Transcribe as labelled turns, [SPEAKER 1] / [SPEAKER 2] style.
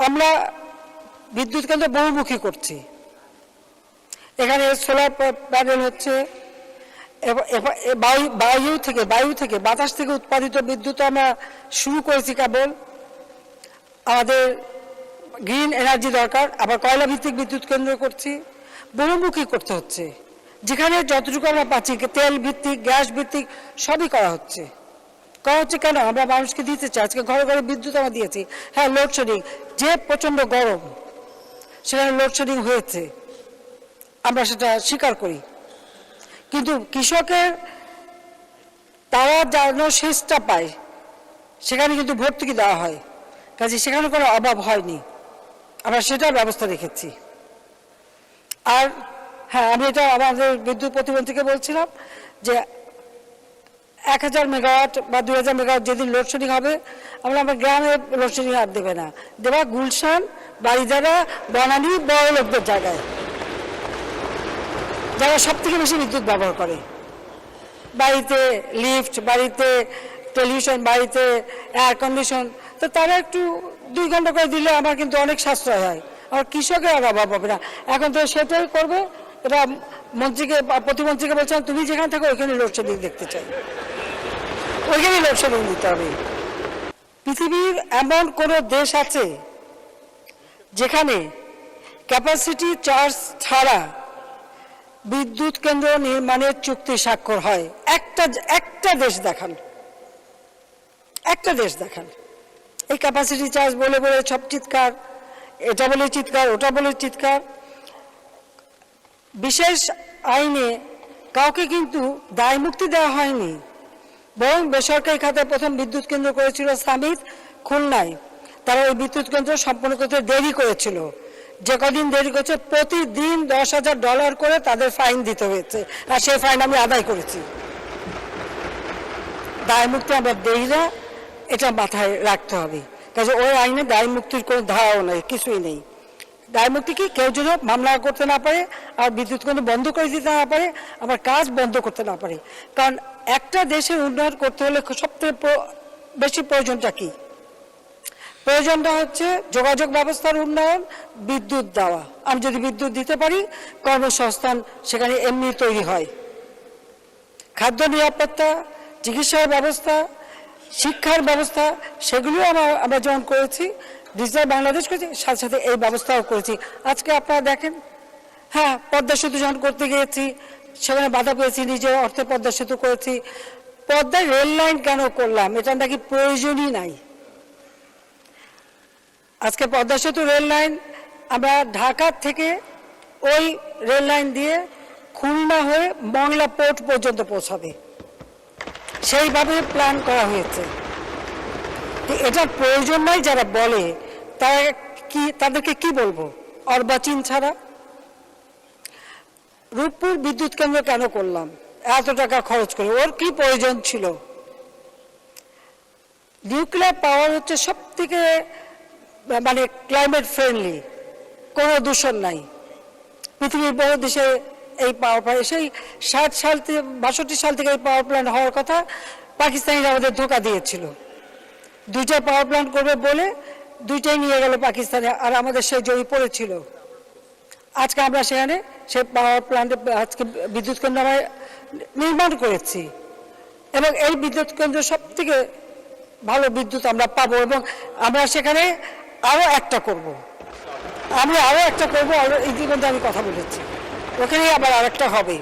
[SPEAKER 1] আমরা বিদ্যুৎ কেন্দ্র বহুমুখী করছি। এখানে সোলার প্যানেল হচ্ছে, বায়ু থেকে বাতাস থেকে উৎপাদিত বিদ্যুৎ আমরা শুরু করেছি কেবল। আমাদের গ্রিন এনার্জি দরকার, আবার কয়লা ভিত্তিক বিদ্যুৎ কেন্দ্র করছি। বহুমুখী করতে হচ্ছে, যেখানে যতটুকু আমরা পাচ্ছি, তেল ভিত্তিক, গ্যাস ভিত্তিক সবই করা হচ্ছে। কেন? আমরা মানুষকে দিতে চাই। আজকে ঘরে ঘরে বিদ্যুৎ আমরা দিয়েছি। হ্যাঁ, লোডশেডিং, যে প্রচণ্ড গরম, সেখানে লোডশেডিং হয়েছে, আমরা সেটা স্বীকার করি। কিন্তু কৃষকের তারা যেন সেচটা পায়, সেখানে কিন্তু ভর্তুকি দেওয়া হয়, কাজে সেখানে কোনো অভাব হয়নি, আমরা সেটার ব্যবস্থা রেখেছি। আর হ্যাঁ, আমি এটা আমাদের বিদ্যুৎ প্রতিমন্ত্রীকে বলছিলাম যে 1000 মেগাওয়াট বা 2000 মেগাওয়াট যেদিন লোডশেডিং হবে, আমার গ্রামে লোডশেডিং আর দেবে না, দেবা গুলশান, বাড়িদারা, বনানী, বড় লোকদের জায়গায়, যারা সব থেকে বেশি বিদ্যুৎ ব্যবহার করে। বাড়িতে লিফট, বাড়িতে টেলিভিশন, বাড়িতে এয়ার কন্ডিশন, তো তারা একটু 2 ঘন্টা করে দিলে আমার কিন্তু অনেক সাশ্রয় হয়, আমার কৃষকের আর অভাব হবে না। এখন তো সেটাই করবে। এটা মন্ত্রীকে, প্রতিমন্ত্রীকে বলছিলাম, তুমি যেখানে থাকো ওইখানে লোডশেডিং দেখতে চাই, ওইখানে লোডশেডিং দিতে হবে। পৃথিবীর এমন কোন দেশ আছে যেখানে ক্যাপাসিটি চার্জ ছাড়া বিদ্যুৎ কেন্দ্র নির্মাণের চুক্তি স্বাক্ষর হয়? একটা দেশ দেখান, একটা দেশ দেখান। এই ক্যাপাসিটি চার্জ বলে বলে সব চিৎকার, এটা বলে চিৎকার, ওটা বলে চিৎকার। বিশেষ আইনে কাউকে কিন্তু দায় মুক্তি দেওয়া হয়নি, বরং বেসরকারি খাতে প্রথম বিদ্যুৎ কেন্দ্র করেছিল সামিত খুলনায়। তারা ওই বিদ্যুৎ কেন্দ্র সম্পন্ন করতে দেরি করেছিল। যে কদিন দেরি করেছে, প্রতিদিন $10,000 করে তাদের ফাইন দিতে হয়েছে, আর সেই ফাইন আমি আদায় করেছি। দায় মুক্তি আমরা দেই না, এটা মাথায় রাখতে হবে। কাজে ওই আইনে দায় মুক্তির কোনো ধারাও নেই, কিছুই নেই। দায় মুক্তি কি? কেউ যেন মামলা করতে না পারে, আর বিদ্যুৎ কেন্দ্র বন্ধ করে দিতে না পারে, আবার কাজ বন্ধ করতে না পারে। কারণ একটা দেশের উন্নয়ন করতে হলে সবথেকে বেশি প্রয়োজনটা কি? প্রয়োজনটা হচ্ছে যোগাযোগ ব্যবস্থার উন্নয়ন, বিদ্যুৎ দেওয়া। আমি যদি বিদ্যুৎ দিতে পারি, কর্মসংস্থান সেখানে এমনি তৈরি হয়। খাদ্য নিরাপত্তা, চিকিৎসা ব্যবস্থা, শিক্ষার ব্যবস্থা, সেগুলিও আমরা যেমন করেছি, ডিজিটাল বাংলাদেশ করেছি, সাথে সাথে এই ব্যবস্থাও করেছি। আজকে আপনারা দেখেন, হ্যাঁ, পদ্মা সেতু যখন করতে গিয়েছি সেখানে বাধা পেয়েছি, নিজের অর্থে পদ্মা সেতু করেছি। পদ্মায় রেল লাইন কেন করলাম? এটা নাকি প্রয়োজনই নাই। আজকে পদ্মা সেতু রেল লাইন আমরা ঢাকা থেকে ওই রেল লাইন দিয়ে খুলনা হয়ে মংলা পোর্ট পর্যন্ত পৌঁছাবে, সেইভাবে প্ল্যান করা হয়েছে। এটার প্রয়োজন নাই যারা বলে, তারা কি, তাদেরকে কি বলবো? অর্বাচীন ছাড়া। রূপপুর বিদ্যুৎ কেন্দ্র কেন করলাম এত টাকা খরচ করে? ওর কি প্রয়োজন ছিল? নিউক্লিয়ার পাওয়ার হচ্ছে সব থেকে মানে ক্লাইমেট ফ্রেন্ডলি, কোনো দূষণ নাই। পৃথিবীর বহু দেশে এই পাওয়ার প্ল্যান্ট, সেই 62 সাল থেকে এই পাওয়ার প্ল্যান্ট হওয়ার কথা। পাকিস্তানিরা আমাদের ধোঁকা দিয়েছিল, 2টা পাওয়ার প্ল্যান্ট করবে বলে 2টাই নিয়ে গেল পাকিস্তানে, আর আমাদের সেই জমি পড়েছিল। আজকে আমরা সেখানে সেই পাওয়ার প্ল্যান্টে আজকে বিদ্যুৎ কেন্দ্র আমরা নির্মাণ করেছি, এবং এই বিদ্যুৎ কেন্দ্র সব থেকে ভালো বিদ্যুৎ আমরা পাবো। এবং আমরা সেখানে আরো একটা করব, ইতিমধ্যে আমি কথা বলেছি, ওখানেই আবার আরেকটা হবে।